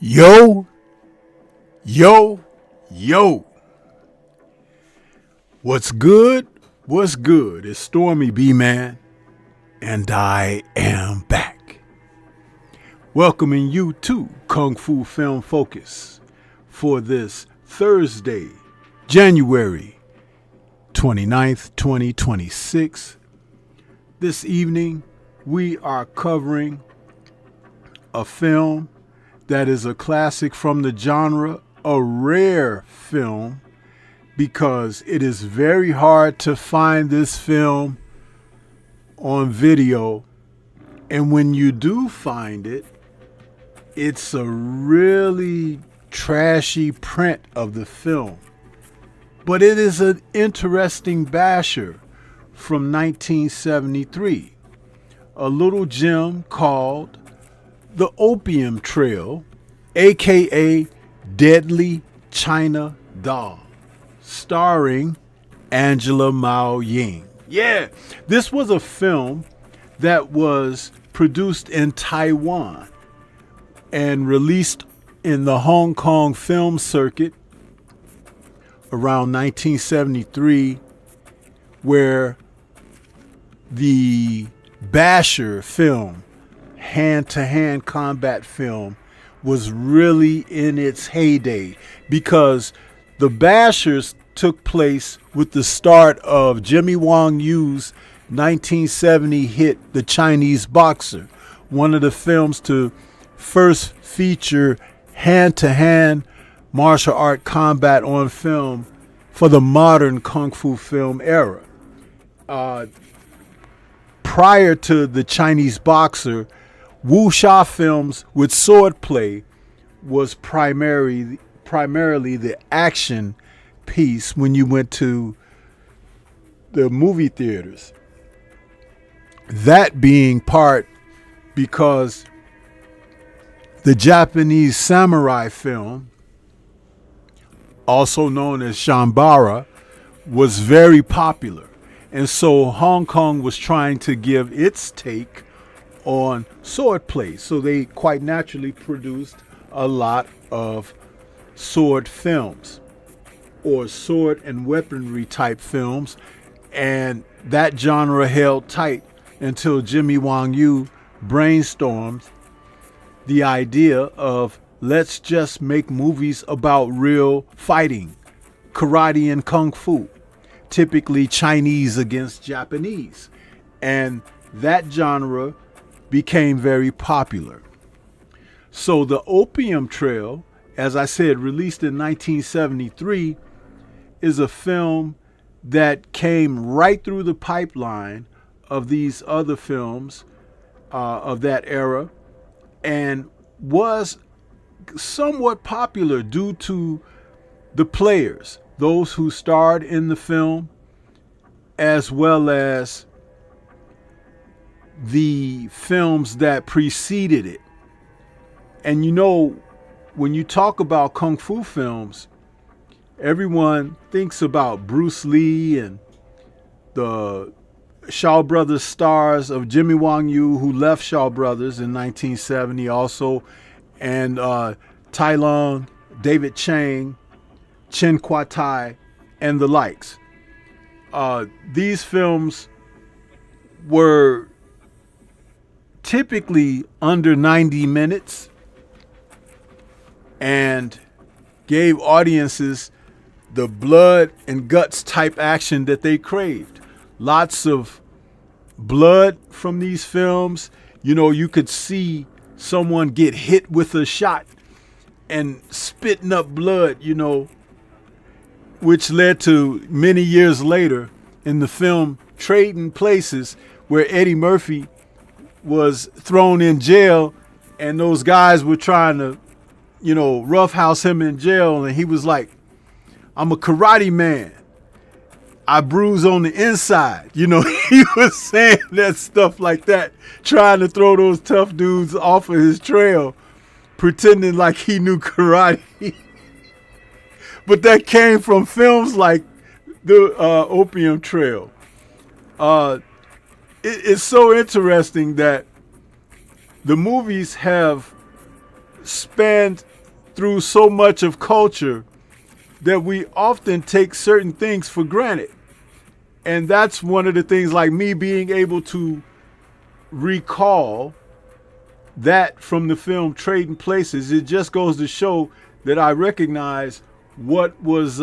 Yo, yo, yo. What's good? What's good? It's Stormy B Man, and I am back. Welcoming you to Kung Fu Film Focus for this Thursday, January 29th, 2026. This evening, we are covering a film that is a classic from the genre, a rare film, because it is very hard to find this film on video. And when you do find it, it's a really trashy print of the film. But it is an interesting basher from 1973, a little gem called The Opium Trail, aka Deadly China Doll, starring Angela Mao Ying. Yeah, this was a film that was produced in Taiwan and released in the Hong Kong film circuit around 1973, where the basher film, hand-to-hand combat film, was really in its heyday, because the bashers took place with the start of Jimmy Wong Yu's 1970 hit The Chinese Boxer, one of the films to first feature hand-to-hand martial art combat on film for the modern kung fu film era. Prior to The Chinese Boxer, wuxia films with swordplay was primarily the action piece when you went to the movie theaters. That being part because the Japanese samurai film, also known as Shambara, was very popular. And so Hong Kong was trying to give its take on swordplay. So they quite naturally produced a lot of sword films, or sword and weaponry type films. And that genre held tight until Jimmy Wong Yu brainstormed the idea of let's just make movies about real fighting, karate and kung fu, typically Chinese against Japanese. And that genre became very popular. So the Opium Trail, as I said, released in 1973, is a film that came right through the pipeline of these other films of that era and was somewhat popular due to the players, those who starred in the film, as well as the films that preceded it. And you know, when you talk about kung fu films, everyone thinks about Bruce Lee and the Shaw Brothers stars of Jimmy Wong Yu, who left Shaw Brothers in 1970 also, and Tai Lung, David Chang, Chen Kwa Tai, and the likes. These films were typically under 90 minutes and gave audiences the blood and guts type action that they craved. Lots of blood from these films. You know, you could see someone get hit with a shot and spitting up blood, you know, which led to many years later in the film Trading Places, where Eddie Murphy was thrown in jail and those guys were trying to, you know, roughhouse him in jail. And he was like, I'm a karate man. I bruise on the inside. You know, he was saying that stuff like that, trying to throw those tough dudes off of his trail, pretending like he knew karate. But that came from films like the Opium Trail. It's so interesting that the movies have spanned through so much of culture that we often take certain things for granted. And that's one of the things, like me being able to recall that from the film Trading Places. It just goes to show that I recognize what was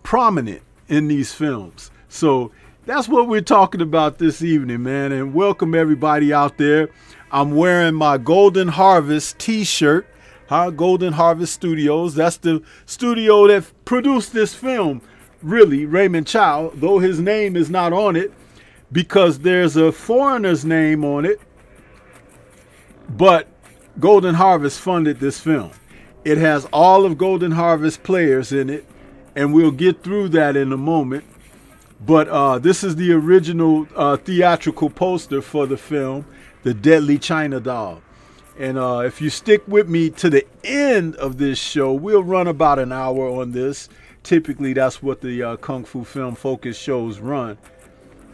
prominent in these films. So that's what we're talking about this evening, man. And welcome everybody out there. I'm wearing my Golden Harvest t-shirt. Golden Harvest Studios. That's the studio that produced this film, really, Raymond Chow, though his name is not on it because there's a foreigner's name on it. But Golden Harvest funded this film. It has all of Golden Harvest players in it, and we'll get through that in a moment. But this is the original theatrical poster for the film, The Deadly China Doll. And if you stick with me to the end of this show, we'll run about an hour on this. Typically, that's what the Kung Fu Film Focus shows run.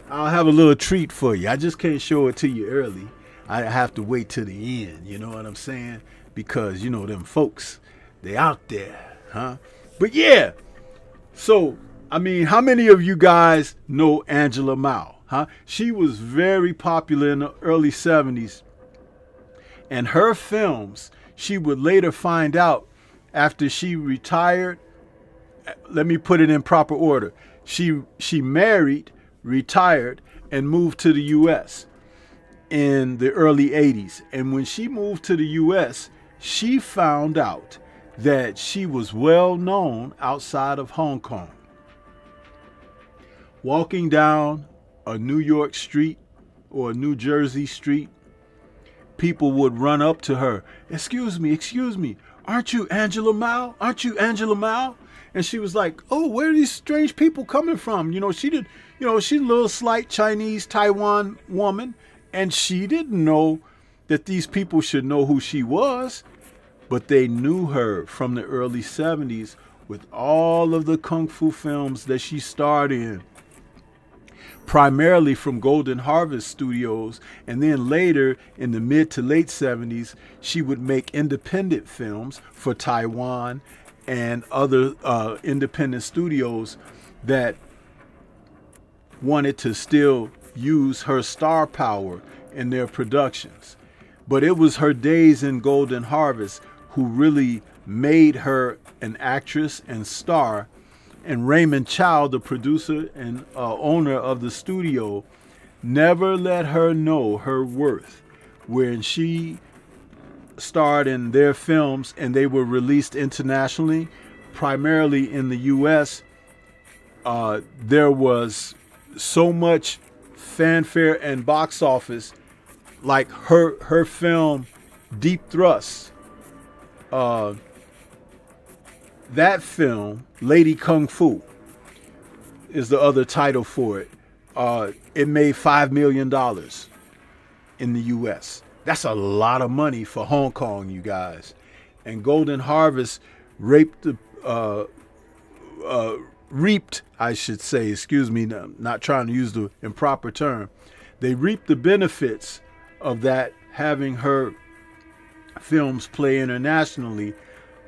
I'll have a little treat for you. I just can't show it to you early. I have to wait to the end, you know what I'm saying? Because, you know, them folks, they out there, huh? But yeah, so, I mean, how many of you guys know Angela Mao, huh? She was very popular in the early 70s. And her films, she would later find out after she retired. Let me put it in proper order. She married, retired, and moved to the U.S. in the early 80s. And when she moved to the U.S., she found out that she was well known outside of Hong Kong. Walking down a New York street or a New Jersey street, people would run up to her. Excuse me, aren't you Angela Mao? Aren't you Angela Mao? And she was like, oh, where are these strange people coming from? You know, she's a little slight Chinese Taiwan woman, and she didn't know that these people should know who she was, but they knew her from the early 70s with all of the Kung Fu films that she starred in. Primarily from Golden Harvest Studios, and then later in the mid to late 70s, she would make independent films for Taiwan and other independent studios that wanted to still use her star power in their productions. But it was her days in Golden Harvest who really made her an actress and star. And Raymond Chow, the producer and owner of the studio, never let her know her worth. When she starred in their films and they were released internationally, primarily in the U.S., there was so much fanfare and box office, like her film Deep Thrust. That film, Lady Kung Fu, is the other title for it. It made $5 million in the U.S. That's a lot of money for Hong Kong, you guys. And Golden Harvest reaped, I should say, excuse me, not trying to use the improper term. They reaped the benefits of that, having her films play internationally.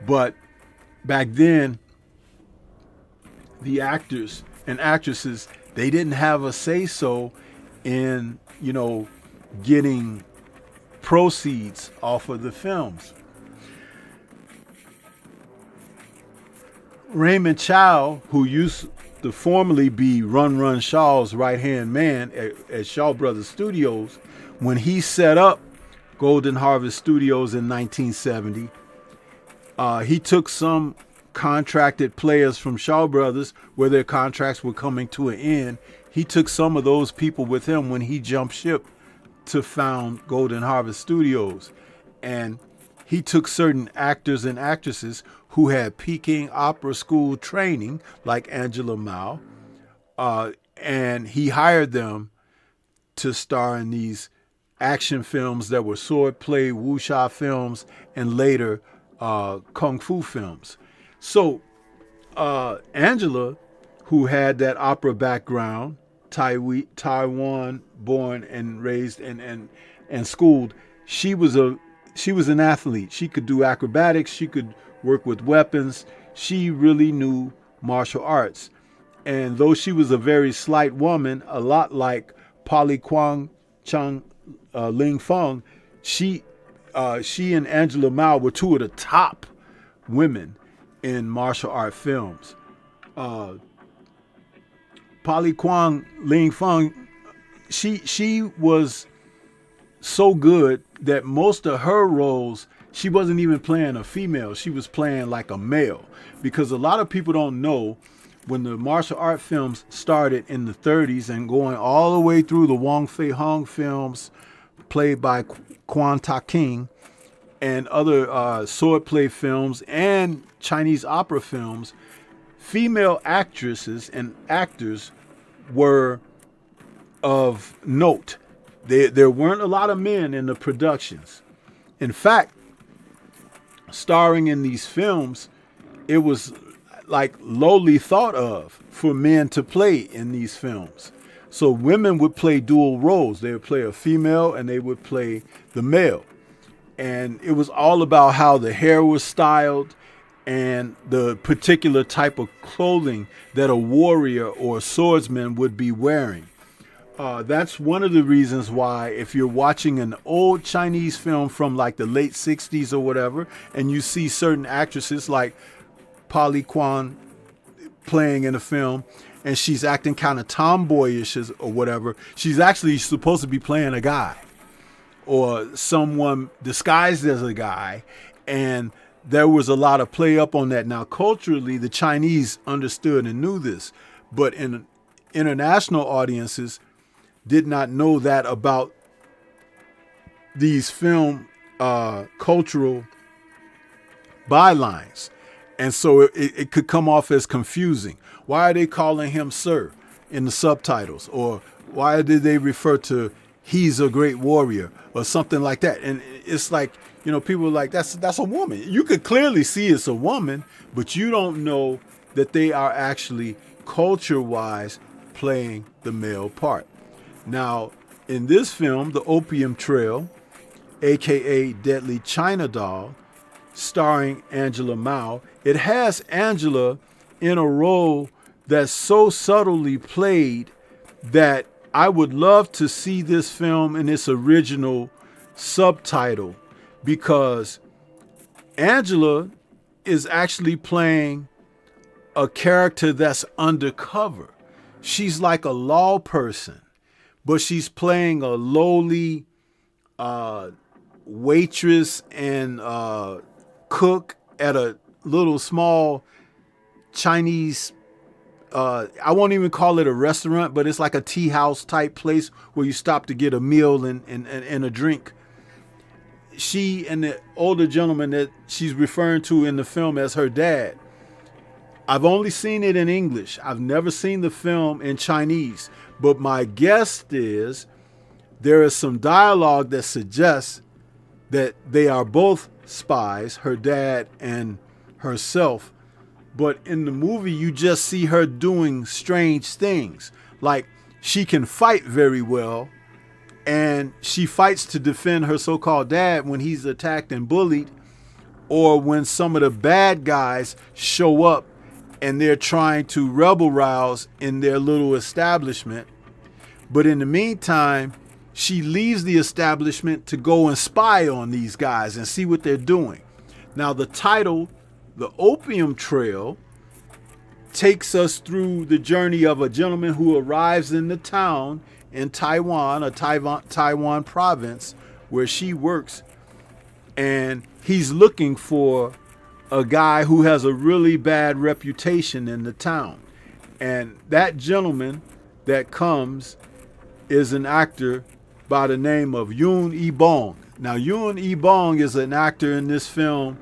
But back then, the actors and actresses, they didn't have a say-so in, getting proceeds off of the films. Raymond Chow, who used to formerly be Run Run Shaw's right-hand man at Shaw Brothers Studios, when he set up Golden Harvest Studios in 1970, he took some contracted players from Shaw Brothers where their contracts were coming to an end. He took some of those people with him when he jumped ship to found Golden Harvest Studios. And he took certain actors and actresses who had Peking Opera School training, like Angela Mao, and he hired them to star in these action films that were swordplay, wuxia films, and later kung fu films. So Angela, who had that opera background, Taiwan born and raised and schooled, she was an athlete. She could do acrobatics. She could work with weapons. She really knew martial arts. And though she was a very slight woman, a lot like Polly Kwang Chung Ling Feng, she and Angela Mao were two of the top women in martial art films. Polly Kwang Ling Feng, she was so good that most of her roles, she wasn't even playing a female. She was playing like a male. Because a lot of people don't know, when the martial art films started in the 30s and going all the way through the Wong Fei Hung films played by Quan Ta King and other swordplay films and Chinese opera films, female actresses and actors were of note. There weren't a lot of men in the productions. In fact, starring in these films, it was like lowly thought of for men to play in these films. So women would play dual roles. They would play a female and they would play the male. And it was all about how the hair was styled and the particular type of clothing that a warrior or a swordsman would be wearing. That's one of the reasons why, if you're watching an old Chinese film from like the late 60s or whatever, and you see certain actresses like Polly Kwan playing in a film, and she's acting kind of tomboyish or whatever, she's actually supposed to be playing a guy or someone disguised as a guy. And there was a lot of play up on that. Now, culturally, the Chinese understood and knew this, but in international audiences did not know that about these film cultural bylines. And so it could come off as confusing. Why are they calling him sir in the subtitles? Or why did they refer to he's a great warrior or something like that? And it's like, people are like, that's a woman. You could clearly see it's a woman, but you don't know that they are actually culture-wise playing the male part. Now, in this film, The Opium Trail, aka Deadly China Doll, starring Angela Mao, it has Angela in a role that's so subtly played that I would love to see this film in its original subtitle, because Angela is actually playing a character that's undercover. She's like a law person, but she's playing a lowly waitress and cook at a little small Chinese, I won't even call it a restaurant, but it's like a tea house type place where you stop to get a meal and a drink. She and the older gentleman that she's referring to in the film as her dad, I've only seen it in English. I've never seen the film in Chinese. But my guess is there is some dialogue that suggests that they are both spies, her dad and herself. But in the movie, you just see her doing strange things. Like, she can fight very well, and she fights to defend her so-called dad when he's attacked and bullied, or when some of the bad guys show up and they're trying to rebel rouse in their little establishment. But in the meantime, she leaves the establishment to go and spy on these guys and see what they're doing. Now, the title, The Opium Trail, takes us through the journey of a gentleman who arrives in the town in Taiwan, a Taiwan province where she works, and he's looking for a guy who has a really bad reputation in the town. And that gentleman that comes is an actor by the name of Yoon E-bong. Now, Yoon E-bong is an actor in this film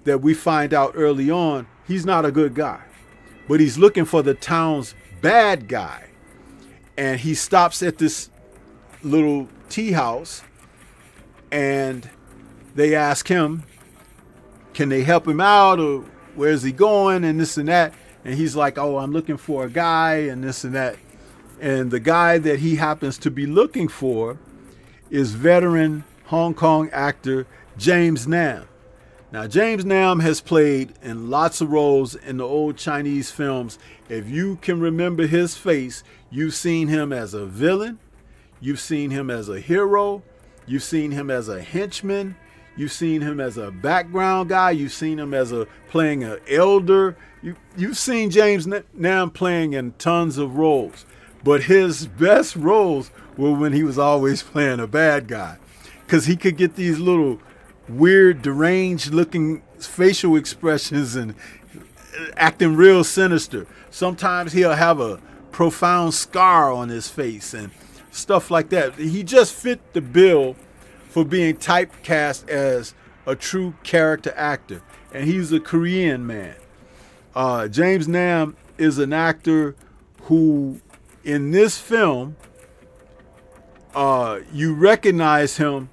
that we find out early on he's not a good guy, but he's looking for the town's bad guy. And he stops at this little tea house, and they ask him, can they help him out, or where's he going, and this and that. And he's like, oh, I'm looking for a guy and this and that. And the guy that he happens to be looking for is veteran Hong Kong actor James Nam. Now, James Nam has played in lots of roles in the old Chinese films. If you can remember his face, you've seen him as a villain, you've seen him as a hero, you've seen him as a henchman, you've seen him as a background guy, you've seen him as playing an elder. You've seen James Nam playing in tons of roles. But his best roles were when he was always playing a bad guy, because he could get these little weird, deranged looking facial expressions and acting real sinister. Sometimes he'll have a profound scar on his face and stuff like that. He just fit the bill for being typecast as a true character actor. And he's a Korean man. James Nam is an actor who, in this film, you recognize him.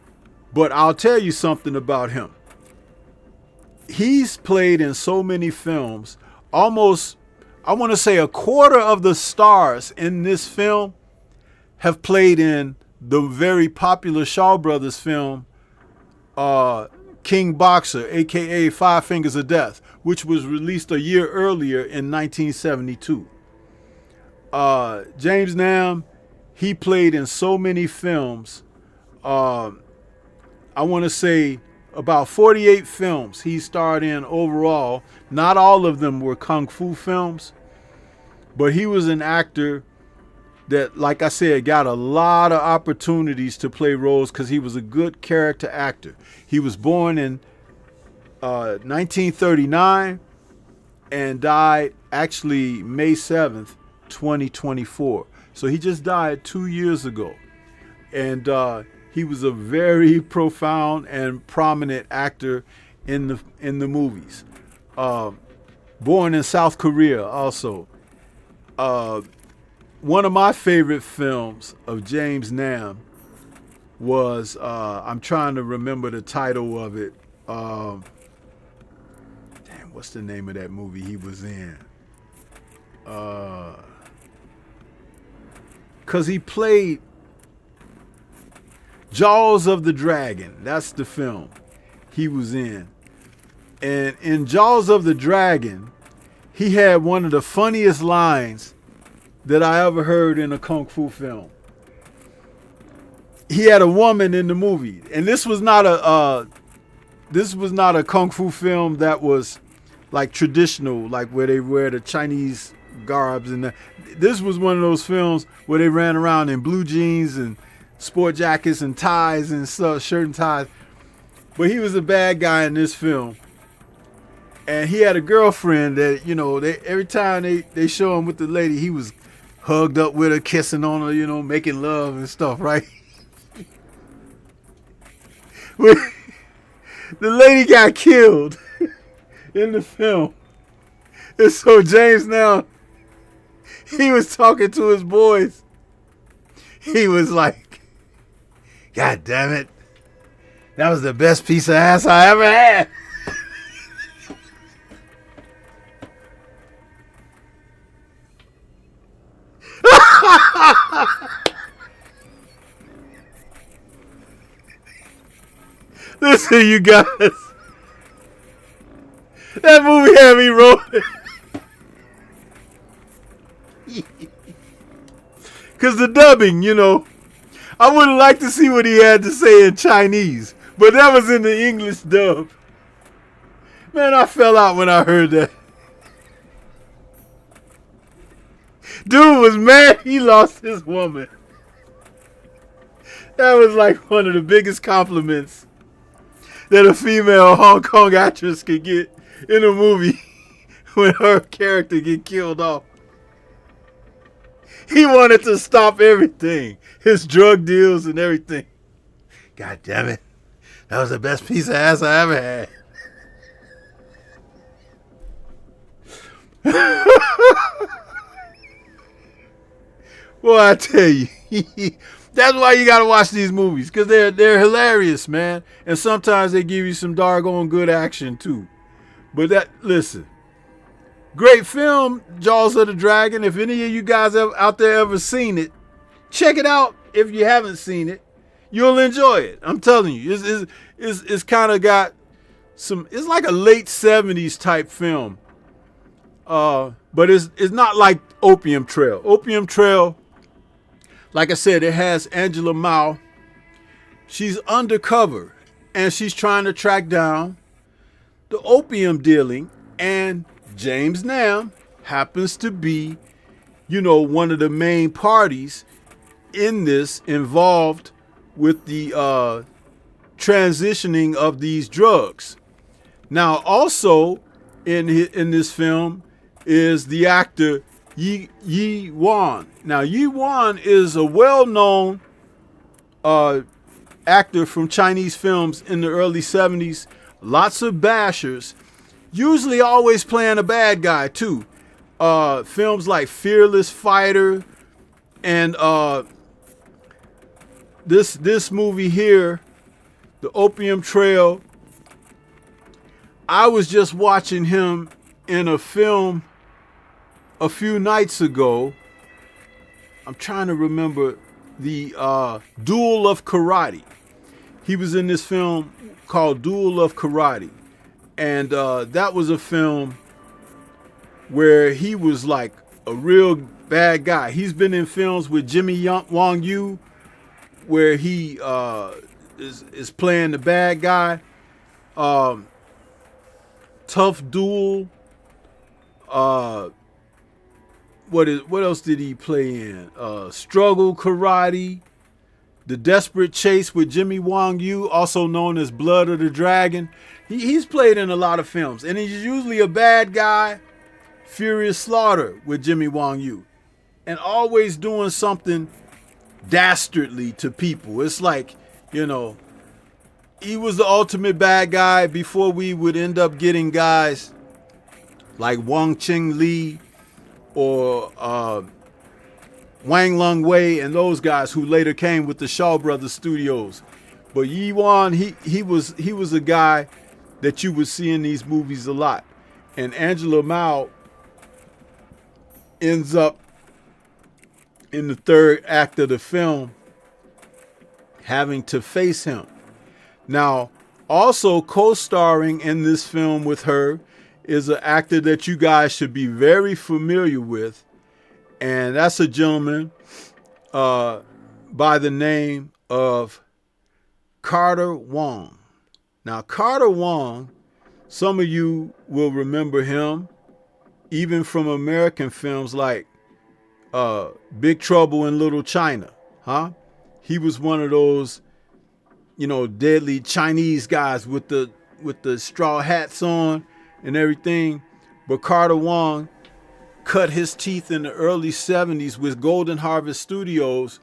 But I'll tell you something about him. He's played in so many films. Almost, I want to say, a quarter of the stars in this film have played in the very popular Shaw Brothers film, King Boxer, a.k.a. Five Fingers of Death, which was released a year earlier in 1972. James Nam, he played in so many films. I want to say about 48 films he starred in overall. Not all of them were kung fu films, but he was an actor that, like I said, got a lot of opportunities to play roles because he was a good character actor. He was born in 1939 and died actually May 7th, 2024. So he just died 2 years ago. And he was a very profound and prominent actor in the movies. Born in South Korea also. One of my favorite films of James Nam was, I'm trying to remember the title of it. What's the name of that movie he was in? Because he played Jaws of the Dragon. That's the film he was in. And in Jaws of the Dragon, he had one of the funniest lines that I ever heard in a kung fu film. he had a woman in the movie, and this was not a kung fu film that was like traditional, like where they wear the Chinese garbs, and this was one of those films where they ran around in blue jeans and sport jackets and ties and stuff, shirt and ties. But he was a bad guy in this film, and he had a girlfriend that, you know, every time they show him with the lady, he was hugged up with her, kissing on her, you know, making love and stuff, right? The lady got killed in the film. And so James now, he was talking to his boys. He was like, God damn it. That was the best piece of ass I ever had. Listen, you guys. That movie had me rolling. Because the dubbing, you know, I would have liked to see what he had to say in Chinese. But that was in the English dub. Man, I fell out when I heard that. Dude was mad he lost his woman. That was like one of the biggest compliments that a female Hong Kong actress could get in a movie when her character get killed off. He wanted to stop everything. His drug deals and everything. God damn it. That was the best piece of ass I ever had. Well, I tell you, that's why you gotta watch these movies, because they're hilarious, man. And sometimes they give you some doggone good action too. But listen, great film, Jaws of the Dragon. If any of you guys out there ever seen it, check it out. If you haven't seen it, you'll enjoy it. I'm telling you, it's kind of got some. It's like a late '70s type film, but it's not like Opium Trail. Opium Trail, like I said, it has Angela Mao. She's undercover, and she's trying to track down the opium dealing, and James Nam happens to be, you know, one of the main parties in this, involved with the transitioning of these drugs. Now, also in this film is the actor Yi Wan. Now, Yi Wan is a well-known actor from Chinese films in the early 70s. Lots of bashers, usually always playing a bad guy too. Films like Fearless Fighter and this movie here, The Opium Trail. I was just watching him in a film a few nights ago. I'm trying to remember the Duel of Karate. He was in this film called Duel of Karate. And that was a film where he was like a real bad guy. He's been in films with Jimmy Wong Yu where he is playing the bad guy. Tough Duel. What else did he play in? Struggle Karate. The Desperate Chase with Jimmy Wong Yu, also known as Blood of the Dragon. He's played in a lot of films, and he's usually a bad guy. Furious Slaughter with Jimmy Wong Yu, and always doing something dastardly to people. It's like, you know, he was the ultimate bad guy before we would end up getting guys like Wong Ching Lee or Wang Lung Wei and those guys who later came with the Shaw Brothers Studios. But Yi Wan, he was a guy that you would see in these movies a lot. And Angela Mao ends up in the third act of the film having to face him. Now, also co-starring in this film with her is an actor that you guys should be very familiar with. And that's a gentleman by the name of Carter Wong. Now, Carter Wong, some of you will remember him even from American films like Big Trouble in Little China. He was one of those, deadly Chinese guys with the straw hats on and everything. But Carter Wong cut his teeth in the early 70s with Golden Harvest Studios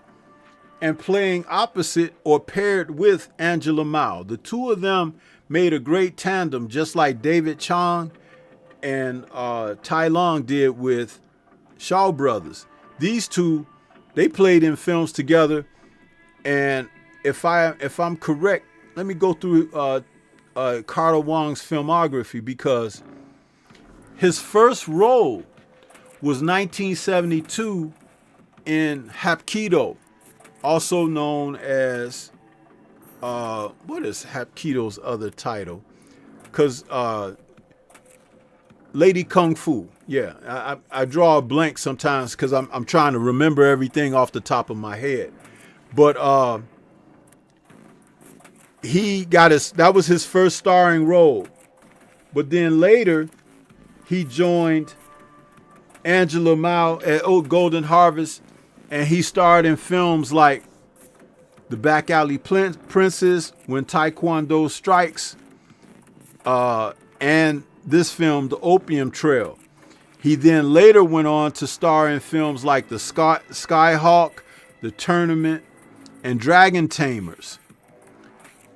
and playing opposite or paired with Angela Mao. The two of them made a great tandem, just like David Chang and Tai Lung did with Shaw Brothers. These two, they played in films together. And if I'm correct, let me go through Carter Wong's filmography, because his first role was 1972 in Hapkido, also known as what is Hapkido's other title? Because Lady Kung Fu. Yeah, I draw a blank sometimes because I'm trying to remember everything off the top of my head. But that was his first starring role. But then later, he joined Angela Mao at Golden Harvest, and he starred in films like The Back Alley Princess, When Taekwondo Strikes, and this film, The Opium Trail. He then later went on to star in films like The Skyhawk, The Tournament, and Dragon Tamers.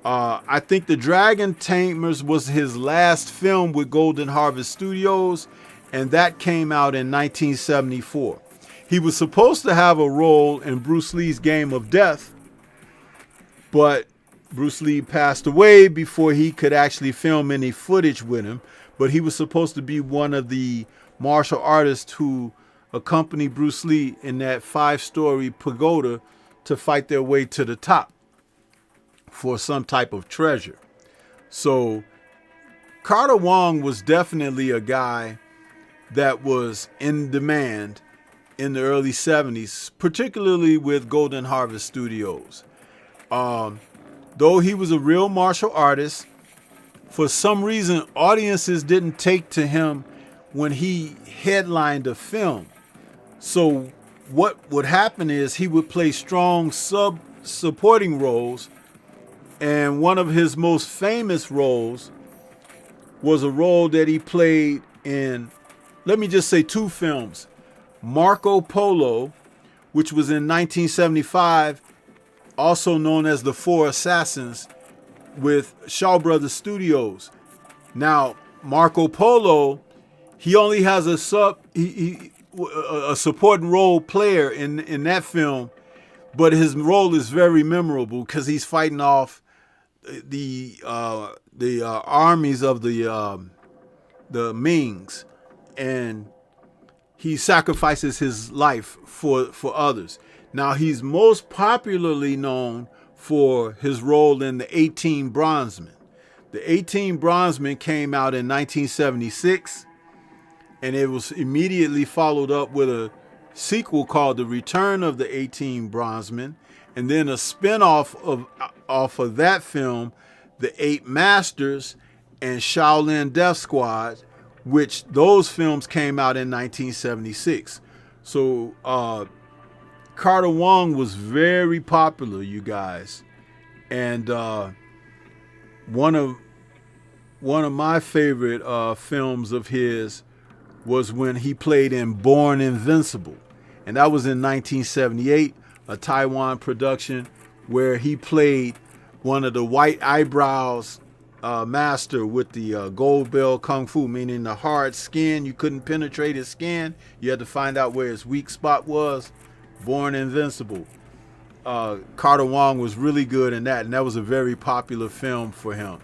I think The Dragon Tamers was his last film with Golden Harvest Studios, and that came out in 1974. He was supposed to have a role in Bruce Lee's Game of Death, but Bruce Lee passed away before he could actually film any footage with him. But he was supposed to be one of the martial artists who accompanied Bruce Lee in that 5-story pagoda to fight their way to the top for some type of treasure. So Carter Wong was definitely a guy that was in demand in the early 70s, particularly with Golden Harvest Studios. Though he was a real martial artist, for some reason, audiences didn't take to him when he headlined a film. So what would happen is he would play strong supporting roles, and one of his most famous roles was a role that he played in, let me just say, 2 films. Marco Polo, which was in 1975, also known as The Four Assassins, with Shaw Brothers Studios. Now, Marco Polo, he only has a supporting role player in that film, but his role is very memorable because he's fighting off the armies of the Mings, and he sacrifices his life for others. Now, he's most popularly known for his role in The 18 Bronzemen. The 18 Bronzemen came out in 1976, and it was immediately followed up with a sequel called The Return of the 18 Bronzemen, and then a spin-off off of that film, The 8 Masters and Shaolin Death Squad, which those films came out in 1976. So Carter Wong was very popular, you guys. And one of my favorite films of his was when he played in Born Invincible. And that was in 1978, a Taiwan production where he played one of the white eyebrows master with the gold bell kung fu, meaning the hard skin. You couldn't penetrate his skin. You had to find out where his weak spot was. Born Invincible. Carter Wong was really good in that, and that was a very popular film for him.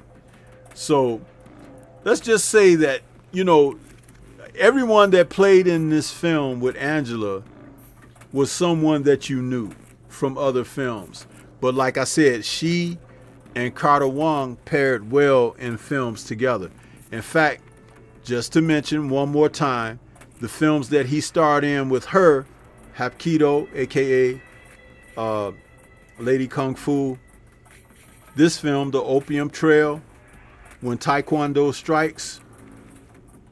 So let's just say that, everyone that played in this film with Angela was someone that you knew from other films. But like I said, she and Carter Wong paired well in films together. In fact, just to mention one more time, the films that he starred in with her, Hapkido, aka Lady Kung Fu. This film, The Opium Trail, When Taekwondo Strikes.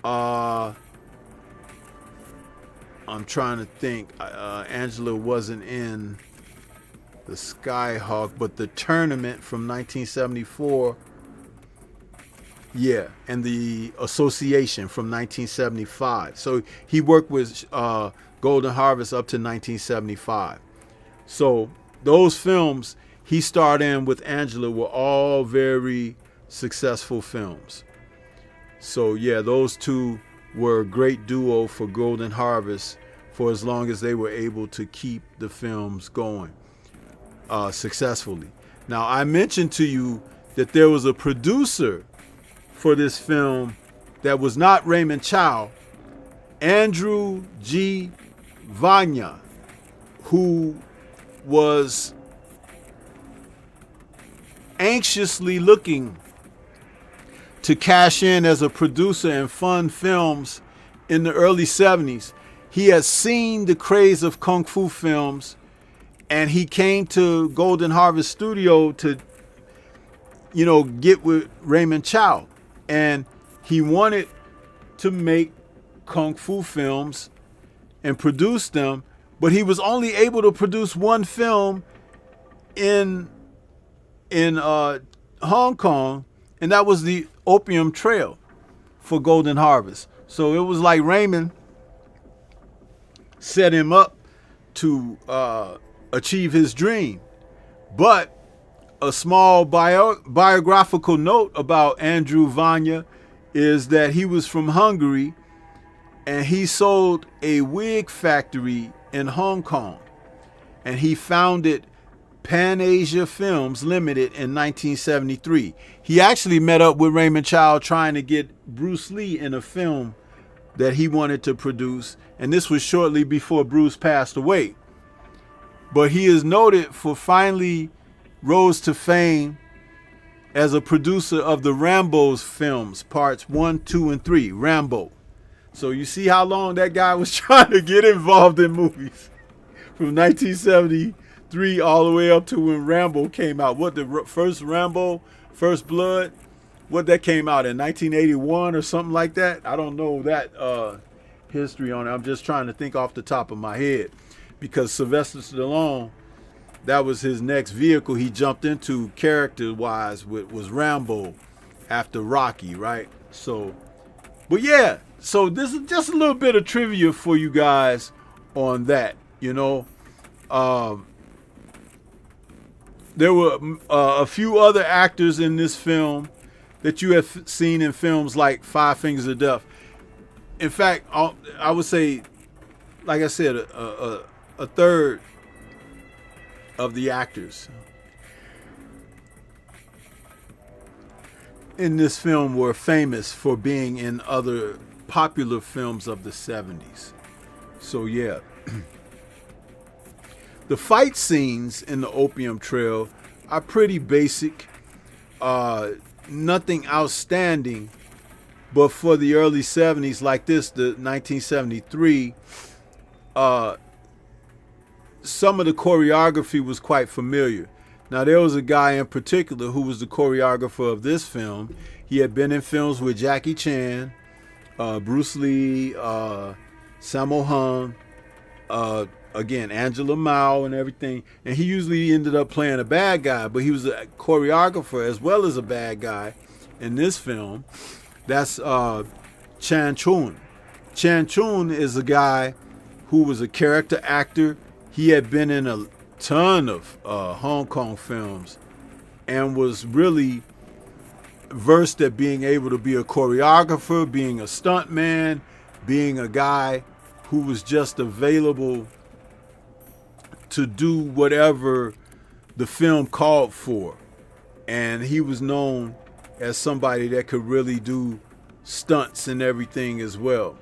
I'm trying to think. Angela wasn't in The Skyhawk, but The Tournament from 1974. Yeah, and The Association from 1975. So he worked with Golden Harvest up to 1975. So those films he starred in with Angela were all very successful films. So yeah, those two were a great duo for Golden Harvest for as long as they were able to keep the films going successfully. Now, I mentioned to you that there was a producer for this film that was not Raymond Chow, Andrew G. Vanya, who was anxiously looking to cash in as a producer and fund films in the early 70s. He had seen the craze of Kung Fu films, and he came to Golden Harvest Studio to, get with Raymond Chow. And he wanted to make Kung Fu films and produce them, but he was only able to produce one film in Hong Kong, and that was The Opium Trail for Golden Harvest. So it was like Raymond set him up to achieve his dream. But a small biographical note about Andrew Vanya is that he was from Hungary, and he sold a wig factory in Hong Kong, and he founded Pan Asia Films Limited in 1973. He actually met up with Raymond Chow trying to get Bruce Lee in a film that he wanted to produce, and this was shortly before Bruce passed away. But he is noted for finally rose to fame as a producer of the Rambo's films, parts 1, 2, and 3, Rambo. So you see how long that guy was trying to get involved in movies. From 1973 all the way up to when Rambo came out. What, the first Rambo, First Blood, what, that came out in 1981 or something like that? I don't know that history on it. I'm just trying to think off the top of my head, because Sylvester Stallone, that was his next vehicle he jumped into character-wise, was Rambo after Rocky, right? So, but yeah, so this is just a little bit of trivia for you guys on that, There were a few other actors in this film that you have seen in films like Five Fingers of Death. In fact, I would say, like I said, a third of the actors in this film were famous for being in other popular films of the 70s. So yeah. The fight scenes in The Opium Trail are pretty basic, nothing outstanding, but for the early 70s, like this, the 1973, some of the choreography was quite familiar. Now, there was a guy in particular who was the choreographer of this film. He had been in films with Jackie Chan, Bruce Lee, Sammo Hung, again, Angela Mao and everything. And he usually ended up playing a bad guy, but he was a choreographer as well as a bad guy in this film. That's Chan Chun. Chan Chun is a guy who was a character actor. He had been in a ton of Hong Kong films and was really versed at being able to be a choreographer, being a stuntman, being a guy who was just available to do whatever the film called for. And he was known as somebody that could really do stunts and everything as well.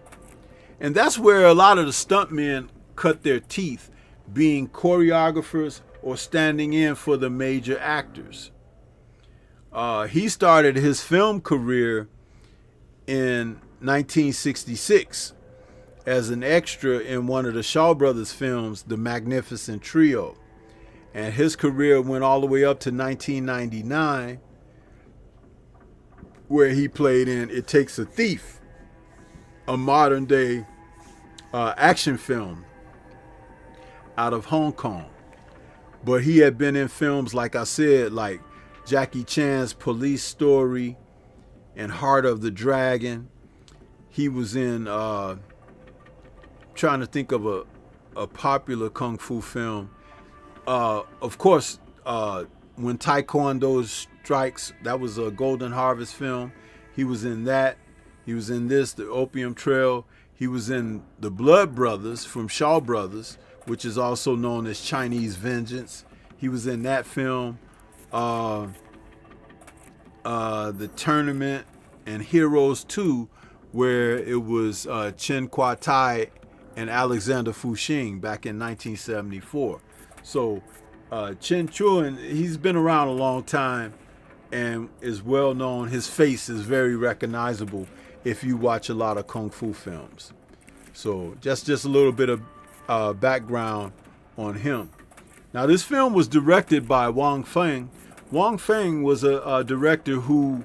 And that's where a lot of the stuntmen cut their teeth, being choreographers or standing in for the major actors. He started his film career in 1966 as an extra in one of the Shaw Brothers films, The Magnificent Trio. And his career went all the way up to 1999, where he played in It Takes a Thief, a modern day action film out of Hong Kong. But he had been in films, like I said, like Jackie Chan's Police Story and Heart of the Dragon. He was in, trying to think of a popular kung fu film. Of course, When Taekwondo Strikes, that was a Golden Harvest film. He was in that. He was in this, The Opium Trail. He was in The Blood Brothers from Shaw Brothers, which is also known as Chinese Vengeance. He was in that film. The Tournament and Heroes 2, where it was Chen Kwa Tai and Alexander Fuxing back in 1974. So Chen Chuan, he's been around a long time and is well known. His face is very recognizable if you watch a lot of kung fu films. So just a little bit of background on him. Now, this film was directed by Wang Feng. Wang Feng was a director who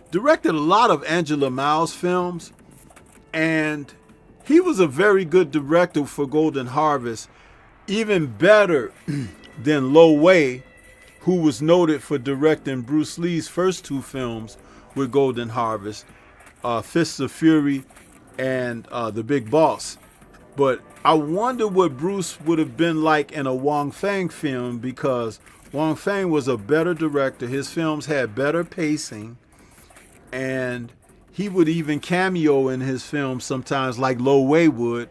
directed a lot of Angela Mao's films, and he was a very good director for Golden Harvest, even better than Lo Wei, who was noted for directing Bruce Lee's first two films with Golden Harvest, Fists of Fury and The Big Boss. But I wonder what Bruce would have been like in a Wang Feng film, because Wang Feng was a better director. His films had better pacing, and he would even cameo in his films sometimes like Lo Wei would,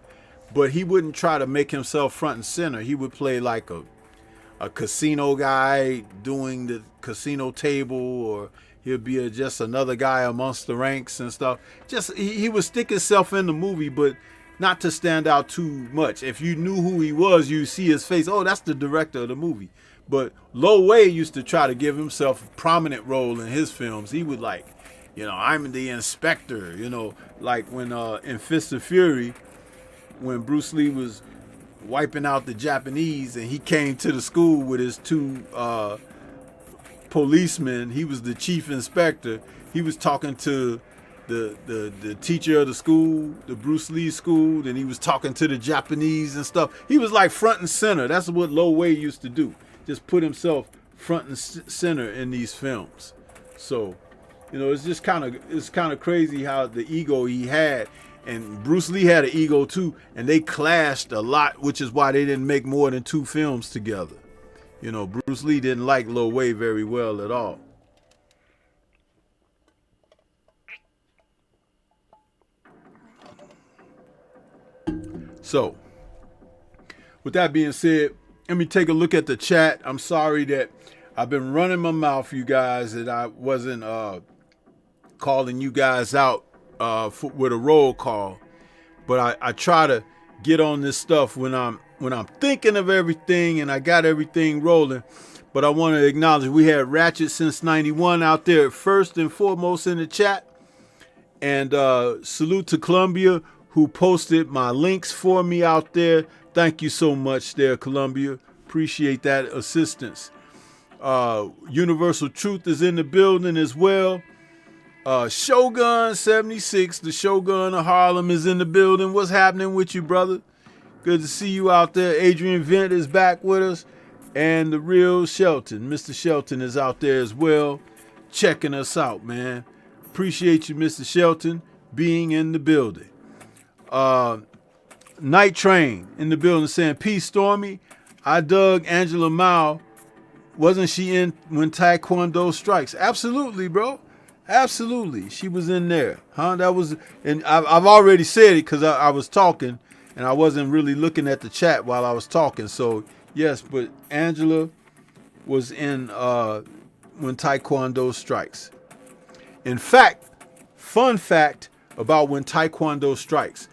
but he wouldn't try to make himself front and center. He would play like a casino guy doing the casino table, or he'll be just another guy amongst the ranks and stuff. Just he would stick himself in the movie, but not to stand out too much. If you knew who he was, you see his face. Oh, that's the director of the movie. But Lo Wei used to try to give himself a prominent role in his films. He would like, I'm the inspector, like when in Fist of Fury, when Bruce Lee was wiping out the Japanese and he came to the school with his two policemen. He was the chief inspector. He was talking to the teacher of the school, the Bruce Lee school, then he was talking to the Japanese and stuff. He was like front and center. That's what Lo Wei used to do. Just put himself front and center in these films. So, it's just kind of crazy how the ego he had. And Bruce Lee had an ego too, and they clashed a lot, which is why they didn't make more than 2 films together. Bruce Lee didn't like Lo Wei very well at all. So, with that being said, let me take a look at the chat. I'm sorry that I've been running my mouth, you guys, that I wasn't calling you guys out with a roll call, but I try to get on this stuff when I'm thinking of everything and I got everything rolling. But I want to acknowledge we had Ratchet Since 91 out there first and foremost in the chat, and salute to Columbia, who posted my links for me out there. Thank you so much there, Columbia. Appreciate that assistance. Universal Truth is in the building as well. Shogun 76, the Shogun of Harlem, is in the building. What's happening with you, brother? Good to see you out there. Adrian Vent is back with us. And the real Shelton, Mr. Shelton, is out there as well, checking us out, man. Appreciate you, Mr. Shelton, being in the building. Night Train in the building saying, peace, Stormy. I dug Angela Mao. Wasn't she in When Taekwondo Strikes? Absolutely, bro. Absolutely. She was in there. That was, and I've already said it because I was talking and I wasn't really looking at the chat while I was talking. So, yes, but Angela was in When Taekwondo Strikes. In fact, fun fact about When Taekwondo Strikes.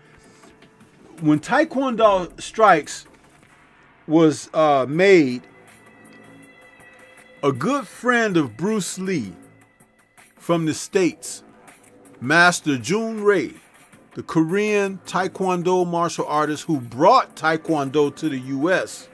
When Taekwondo Strikes was made, a good friend of Bruce Lee from the States, Master Jun Rei, the Korean Taekwondo martial artist who brought Taekwondo to the U.S.,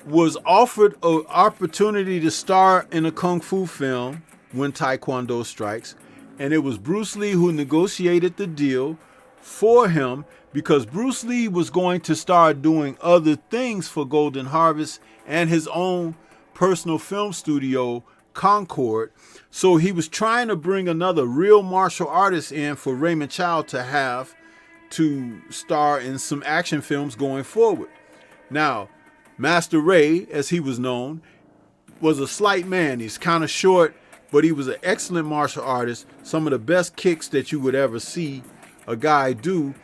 was offered an opportunity to star in a kung fu film, When Taekwondo Strikes, and it was Bruce Lee who negotiated the deal for him, because Bruce Lee was going to start doing other things for Golden Harvest and his own personal film studio, Concord. So he was trying to bring another real martial artist in for Raymond Chow to have to star in some action films going forward. Now, Master Ray, as he was known, was a slight man. He's kind of short, but he was an excellent martial artist. Some of the best kicks that you would ever see a guy do.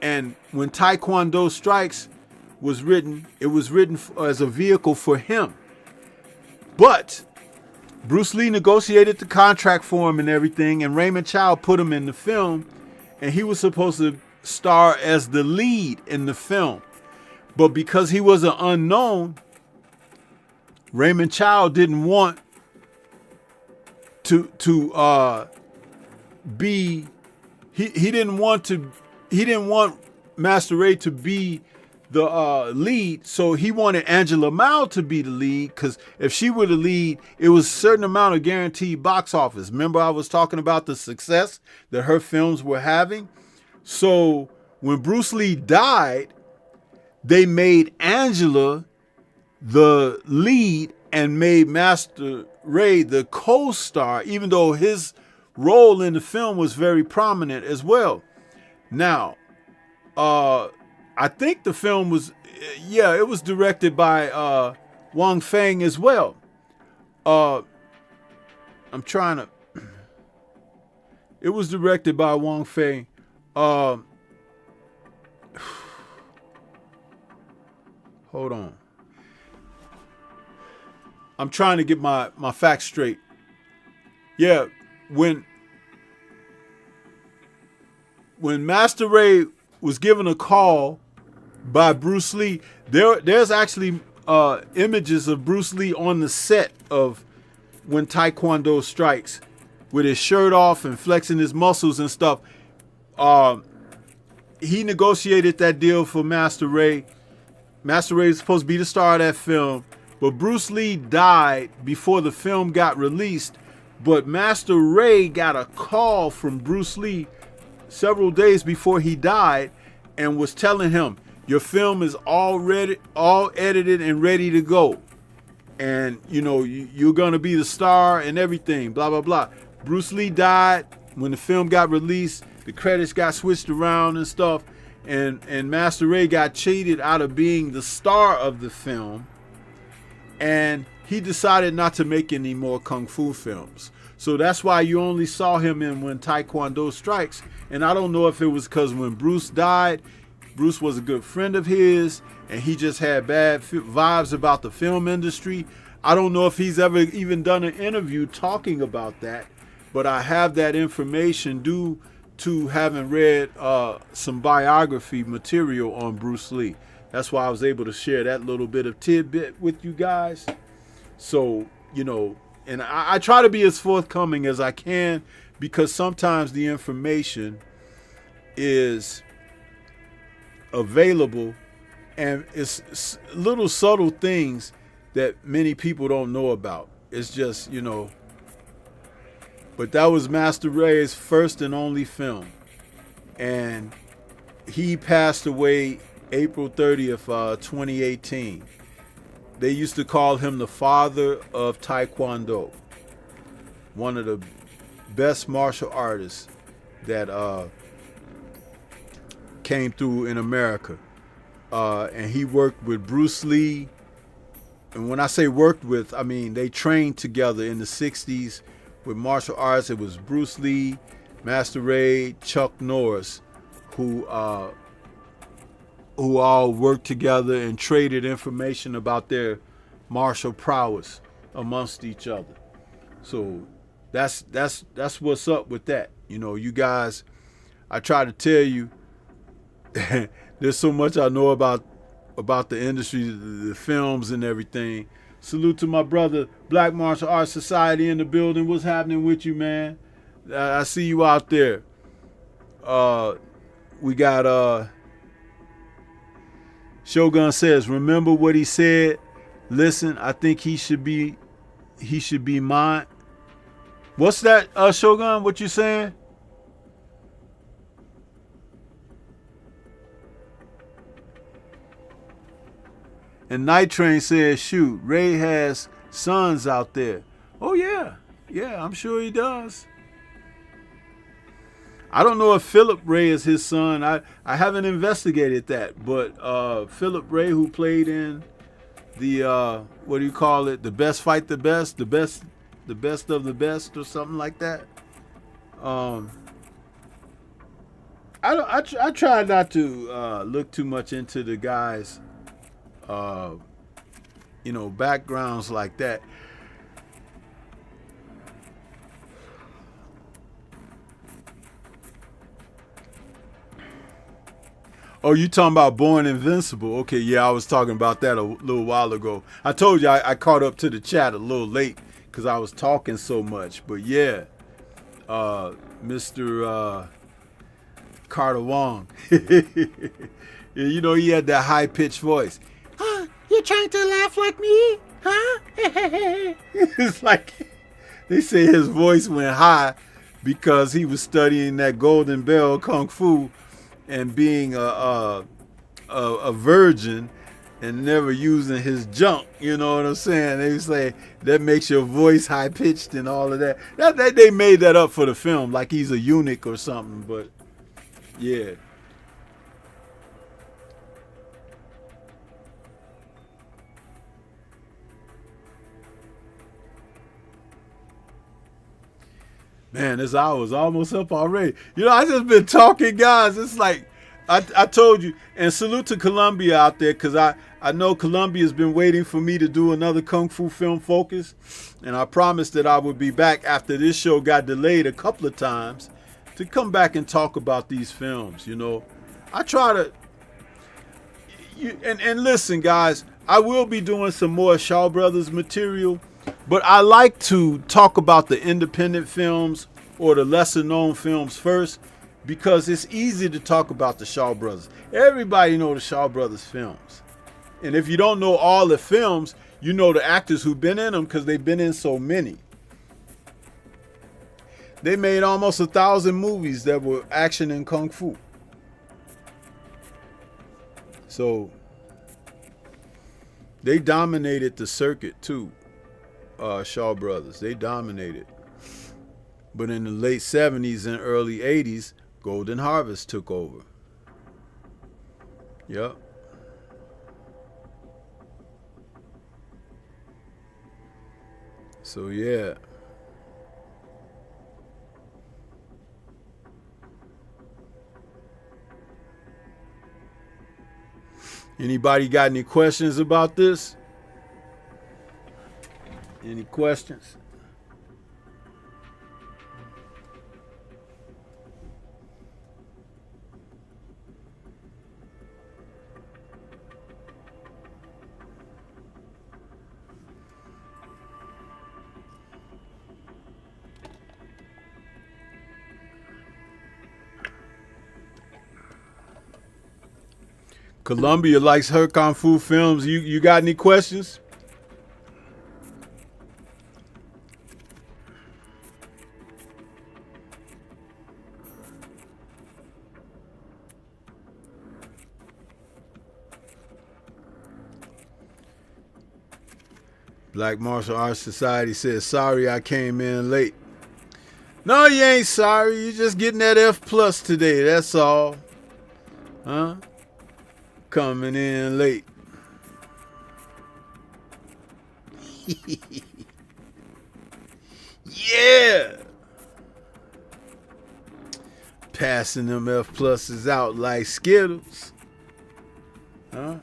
And when Taekwondo Strikes was written, it was written as a vehicle for him. But Bruce Lee negotiated the contract for him and everything, and Raymond Chow put him in the film, and he was supposed to star as the lead in the film. But because he was an unknown, Raymond Chow didn't want to be he didn't want Master Ray to be the lead, so he wanted Angela Mao to be the lead, because if she were the lead, it was a certain amount of guaranteed box office. Remember, I was talking about the success that her films were having? So when Bruce Lee died, they made Angela the lead and made Master Ray the co-star, even though his role in the film was very prominent as well. Now, I think the film was, it was directed by Wang Feng as well. It was directed by Wang Feng. Hold on. I'm trying to get my facts straight. Yeah, when Master Ray was given a call by Bruce Lee, there's actually images of Bruce Lee on the set of When Taekwondo Strikes, with his shirt off and flexing his muscles and stuff. He negotiated that deal for Master Ray. Master Ray was supposed to be the star of that film, but Bruce Lee died before the film got released. But Master Ray got a call from Bruce Lee several days before he died and was telling him, your film is all edited and ready to go. And, you're going to be the star and everything, blah, blah, blah. Bruce Lee died. When the film got released, the credits got switched around and stuff. And Master Ray got cheated out of being the star of the film. And he decided not to make any more kung fu films. So that's why you only saw him in When Taekwondo Strikes. And I don't know if it was because when Bruce died, Bruce was a good friend of his, and he just had bad vibes about the film industry. I don't know if he's ever even done an interview talking about that, but I have that information due to having read some biography material on Bruce Lee. That's why I was able to share that little bit of tidbit with you guys. So, and I try to be as forthcoming as I can, because sometimes the information is available and it's little subtle things that many people don't know about. It's just, but that was Master Ray's first and only film. And he passed away April 30th, 2018. They used to call him the father of Taekwondo. One of the best martial artists that came through in America. And he worked with Bruce Lee. And when I say worked with, I mean they trained together in the 60s with martial arts. It was Bruce Lee, Master Ray, Chuck Norris, who all worked together and traded information about their martial prowess amongst each other. So that's what's up with that. You guys, I try to tell you, there's so much I know about the industry, the films and everything. Salute to my brother, Black Martial Arts Society in the building. What's happening with you, man? I see you out there. We got Shogun says, remember what he said? Listen, I think he should be mine. What's that, Shogun? What you saying? And Night Train says, shoot, Ray has sons out there. Oh yeah, yeah, I'm sure he does. I don't know if Philip Ray is his son. I haven't investigated that, but Philip Ray, who played in the what do you call it? The best fight the best, the best of the best, or something like that. Um, I don't. I try not to look too much into the guys, uh, backgrounds like that. Oh, you talking about Born Invincible? Okay, yeah, I was talking about that a little while ago. I told you I caught up to the chat a little late because I was talking so much. But yeah, Mr. Carter Wong, he had that high pitched voice. Huh? You trying to laugh like me? Huh? It's like they say his voice went high because he was studying that Golden Bell Kung Fu and being a virgin and never using his junk. You know what I'm saying? They say that makes your voice high pitched and all of that. That they made that up for the film, like he's a eunuch or something. But yeah, man, this hour's almost up already. I just been talking, guys. It's like I told you, and salute to Columbia out there, because I know Columbia's been waiting for me to do another Kung Fu Film Focus, and I promised that I would be back after this show got delayed a couple of times to come back and talk about these films. I try to, and listen, guys, I will be doing some more Shaw Brothers material, but I like to talk about the independent films or the lesser known films first, because it's easy to talk about the Shaw Brothers. Everybody know the Shaw Brothers films. And if you don't know all the films, you know the actors who've been in them because they've been in so many. They made almost 1,000 movies that were action and kung fu. So they dominated the circuit too, Shaw Brothers. They dominated. But in the late 70s and early 80s, Golden Harvest took over. Yep. So yeah. Anybody got any questions about this? Any questions? Columbia likes her kung fu films. You got any questions? Black Martial Arts Society says, sorry I came in late. No, you ain't sorry. You just getting that F plus today. That's all. Huh? Coming in late. Yeah. Passing them F pluses out like Skittles. Huh?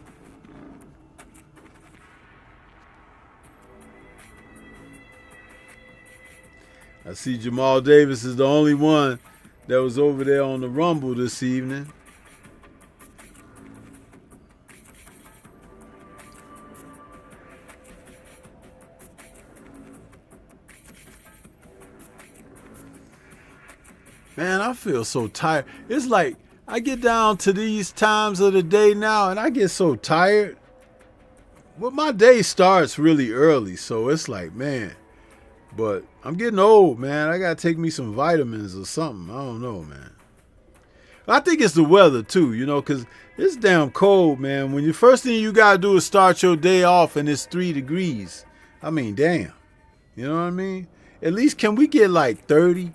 I see Jamal Davis is the only one that was over there on the Rumble this evening. Man, I feel so tired. It's like I get down to these times of the day now and I get so tired. Well, my day starts really early, so it's like, man. But I'm getting old, man. I gotta take me some vitamins or something. I don't know, man. I think it's the weather too, you know, because it's damn cold, man. When the first thing you gotta do is start your day off and it's 3 degrees. I mean, damn. You know what I mean? At least can we get like 30?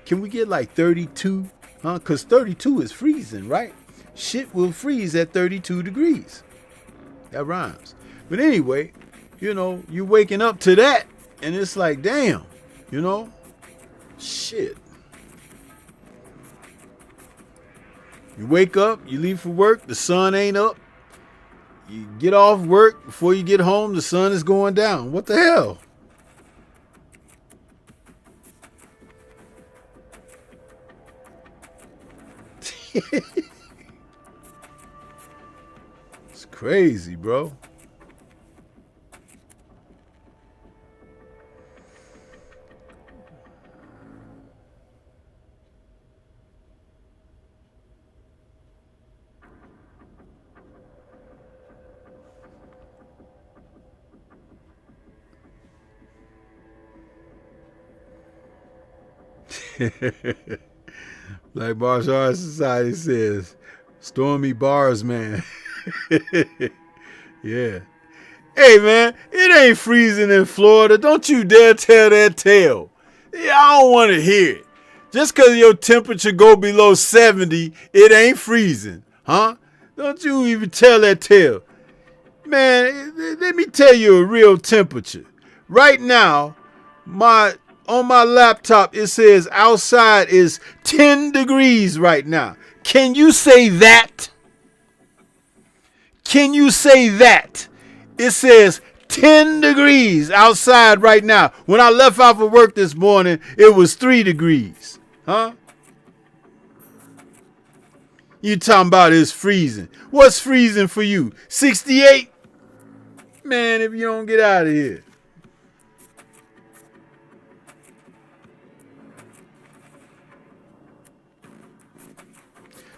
Can we get like 32? Huh? Because 32 is freezing, right? Shit will freeze at 32 degrees. That rhymes. But anyway, you know, you waking up to that and it's like, damn, you know? Shit. You wake up, you leave for work, the sun ain't up. You get off work, before you get home, the sun is going down. What the hell? It's crazy, bro. Black Martial Arts Society says, Stormy Bars, man. Yeah. Hey, man, it ain't freezing in Florida. Don't you dare tell that tale. Yeah, I don't want to hear it. Just because your temperature go below 70, it ain't freezing. Huh? Don't you even tell that tale. Man, let me tell you a real temperature. Right now, on my laptop, it says outside is 10 degrees right now. Can you say that? Can you say that? It says 10 degrees outside right now. When I left out for work this morning, it was 3 degrees. Huh? You talking about it's freezing. What's freezing for you? 68? Man, if you don't get out of here.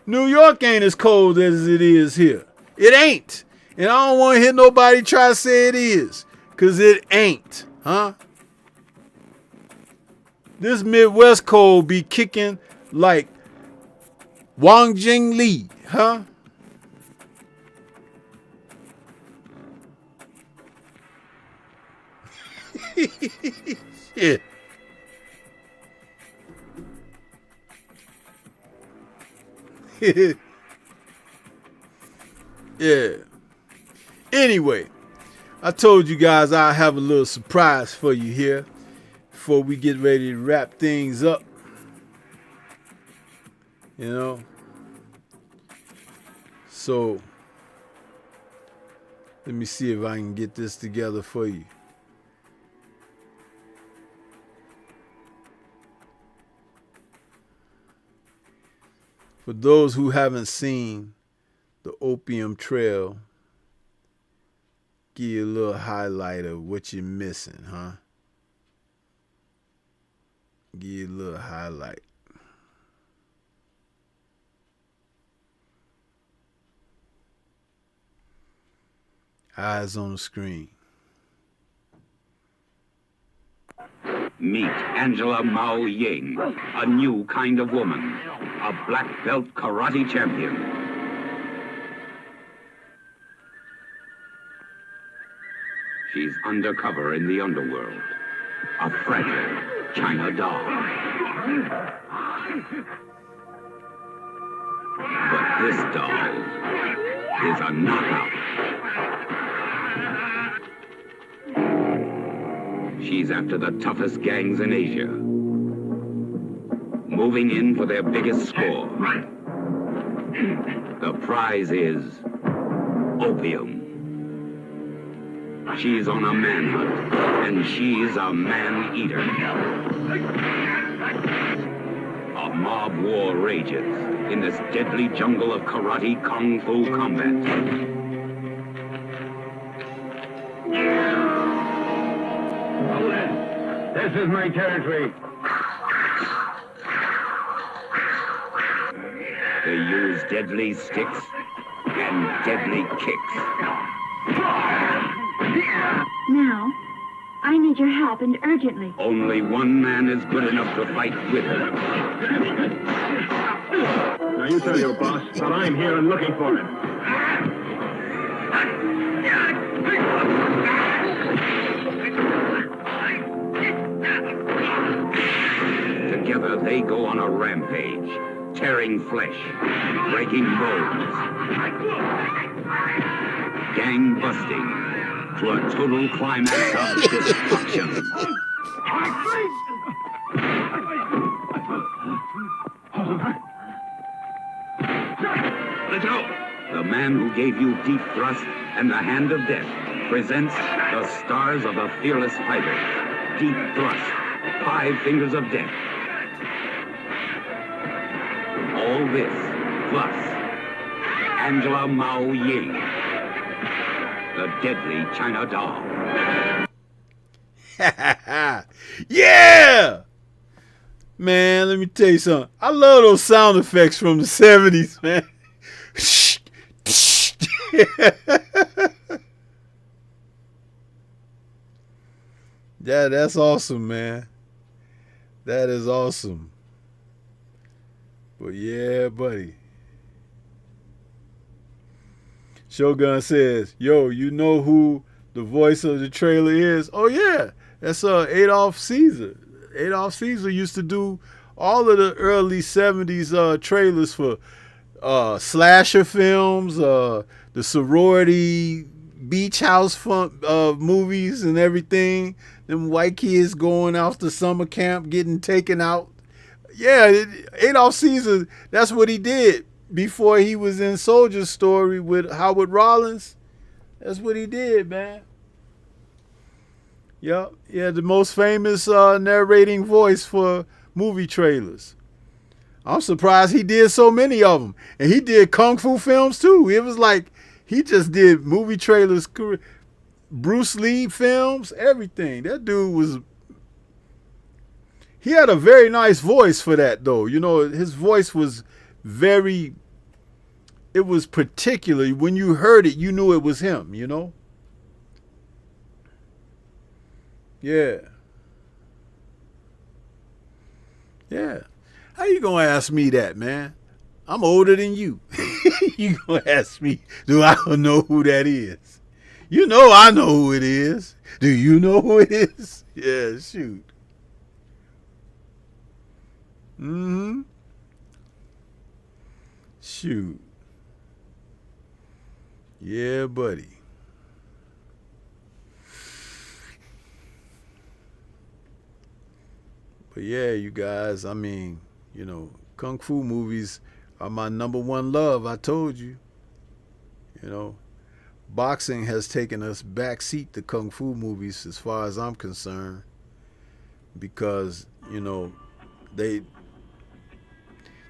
New York ain't as cold as it is here. It ain't. And I don't want to hear nobody try to say it is. Because it ain't. Huh? This Midwest cold be kicking like Wang Jing Lee. Huh? Shit. Yeah. Anyway, I told you guys I'll have a little surprise for you here before we get ready to wrap things up. You know? So, let me see if I can get this together for you. For those who haven't seen the Opium Trail, give you a little highlight of what you're missing, huh? Give you a little highlight. Eyes on the screen. Meet Angela Mao Ying, a new kind of woman, a black belt karate champion. She's undercover in the underworld, a fragile China doll. But this doll is a knockout. She's after the toughest gangs in Asia, moving in for their biggest score. The prize is opium. She's on a manhunt, and she's a man-eater. A mob war rages in this deadly jungle of karate kung fu combat. This is my territory. They use deadly sticks and deadly kicks. Now, I need your help, and urgently. Only one man is good enough to fight with her. Now you tell your boss that I'm here and looking for him. Together they go on a rampage, tearing flesh, breaking bones, gang busting to a total climax of destruction. Let's go. The man who gave you deep thrust and the hand of death presents the stars of the fearless fighter. Deep thrust, 5 fingers of death. All this, plus Angela Mao Ying, the deadly China doll. Yeah! Man, let me tell you something. I love those sound effects from the 70s, man. Yeah, that's awesome, man. That is awesome. But yeah, buddy. Shogun says, yo, you know who the voice of the trailer is? Oh, yeah. That's Adolf Caesar. Adolf Caesar used to do all of the early 70s trailers for slasher films, the sorority beach house movies and everything. Them white kids going off to summer camp, getting taken out. Yeah, Adolf Caesar, that's what he did before he was in Soldier Story with Howard Rollins. That's what he did, man. Yep. Yeah, the most famous narrating voice for movie trailers. I'm surprised he did so many of them. And he did kung fu films too. It was like he just did movie trailers, Bruce Lee films, everything. That dude was... He had a very nice voice for that, though. You know, his voice was very... It was particular. When you heard it, you knew it was him, you know? Yeah. Yeah. How you gonna ask me that, man? I'm older than you. You gonna ask me, do I know who that is? You know I know who it is. Do you know who it is? Yeah, shoot. Mm-hmm. Shoot. Yeah, buddy. But yeah, you guys, I mean, you know, kung fu movies are my number one love. I told you. You know, boxing has taken us backseat to kung fu movies as far as I'm concerned, because, you know, the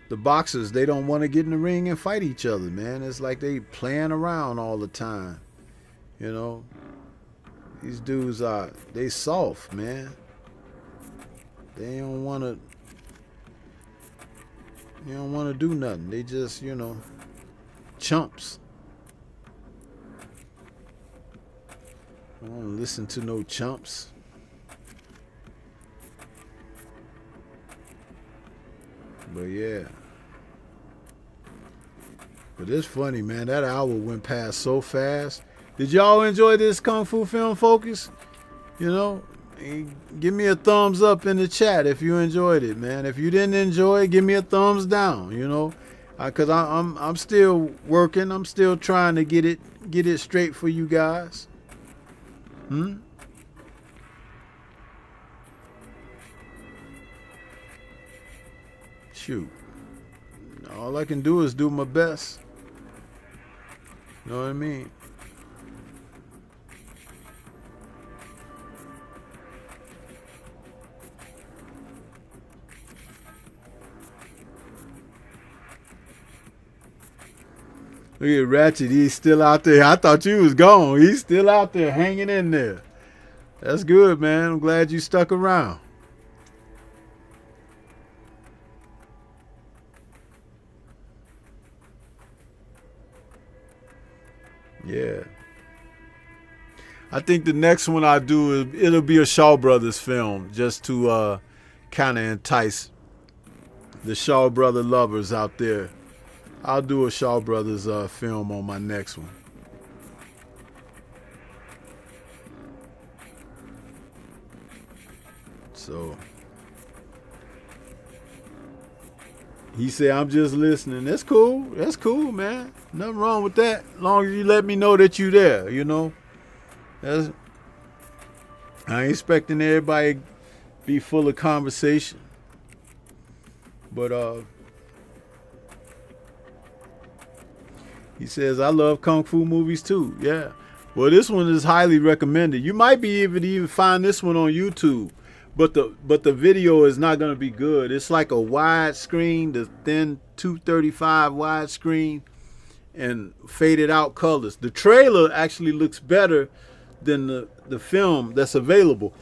boxers, they don't want to get in the ring and fight each other, man. It's like they playing around all the time. You know, these dudes they soft, man. They don't want to do nothing. They just, you know, chumps. I don't listen to no chumps. But yeah. But it's funny, man. That hour went past so fast. Did y'all enjoy this Kung Fu Film Focus? You know, give me a thumbs up in the chat if you enjoyed it, man. If you didn't enjoy it, give me a thumbs down, you know. Because I'm still working. I'm still trying to get it straight for you guys. Shoot. All I can do is do my best. You know what I mean? Look at Ratchet. He's still out there. I thought you was gone. He's still out there hanging in there. That's good, man. I'm glad you stuck around. Yeah. I think the next one I do, it'll be a Shaw Brothers film, just to kind of entice the Shaw Brother lovers out there. I'll do a Shaw Brothers film on my next one. So he said, I'm just listening. That's cool. That's cool, man. Nothing wrong with that. As long as you let me know that you there, you know. I ain't expecting everybody to be full of conversation. But he says, I love Kung Fu movies too. Yeah. Well, this one is highly recommended. You might be able to even find this one on YouTube. But the video is not going to be good. It's like a wide screen, the thin 235 wide screen, and faded out colors. The trailer actually looks better than the film that's available.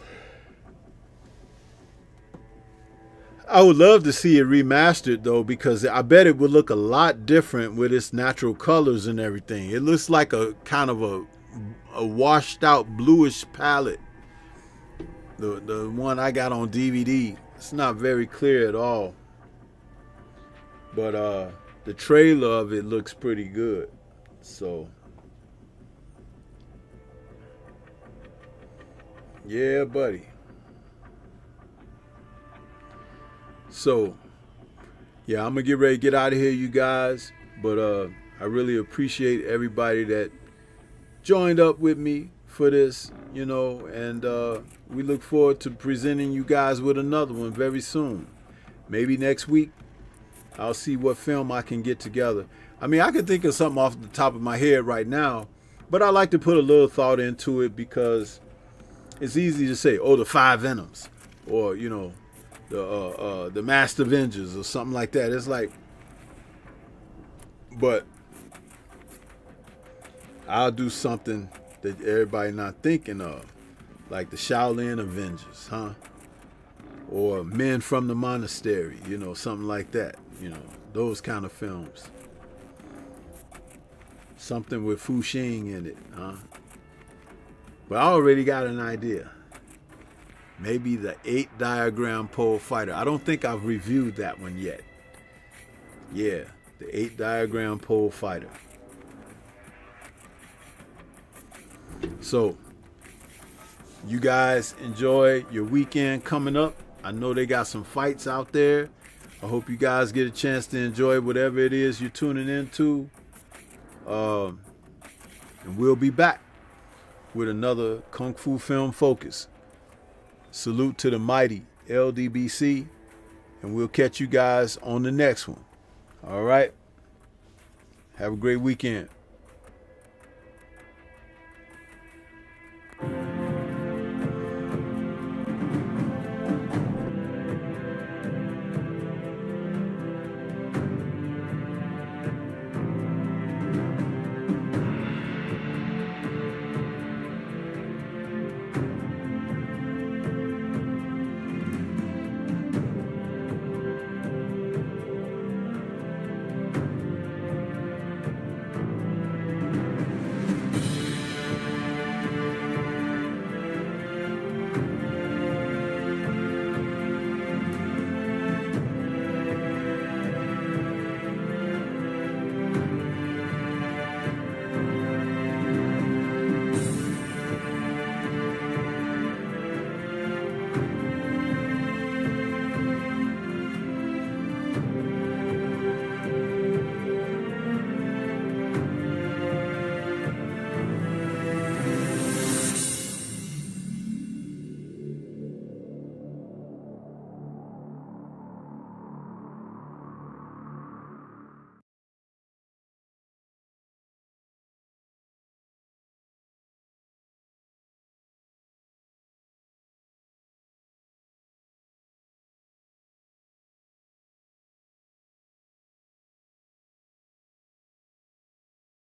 I would love to see it remastered though, because I bet it would look a lot different with its natural colors and everything. It looks like a kind of a washed out bluish palette. The one I got on DVD, it's not very clear at all. But the trailer of it looks pretty good. So yeah, buddy. So yeah, I'm gonna get ready to get out of here, you guys. But I really appreciate everybody that joined up with me for this, you know, and we look forward to presenting you guys with another one very soon. Maybe next week. I'll see what film I can get together. I mean, I can think of something off the top of my head right now, but I like to put a little thought into it, because it's easy to say, oh, the 5 Venoms, or, you know, the Master Avengers or something like that. It's like, but I'll do something that everybody not thinking of, like the Shaolin Avengers, huh? Or Men from the Monastery, you know, something like that, you know, those kind of films. Something with Fu Xing in it, huh? But I already got an idea. Maybe the 8 diagram pole fighter. I don't think I've reviewed that one yet. Yeah, the 8 diagram pole fighter. So, you guys enjoy your weekend coming up. I know they got some fights out there. I hope you guys get a chance to enjoy whatever it is you're tuning into. And we'll be back with another Kung Fu Film Focus. Salute to the mighty LDBC, and we'll catch you guys on the next one. All right? Have a great weekend.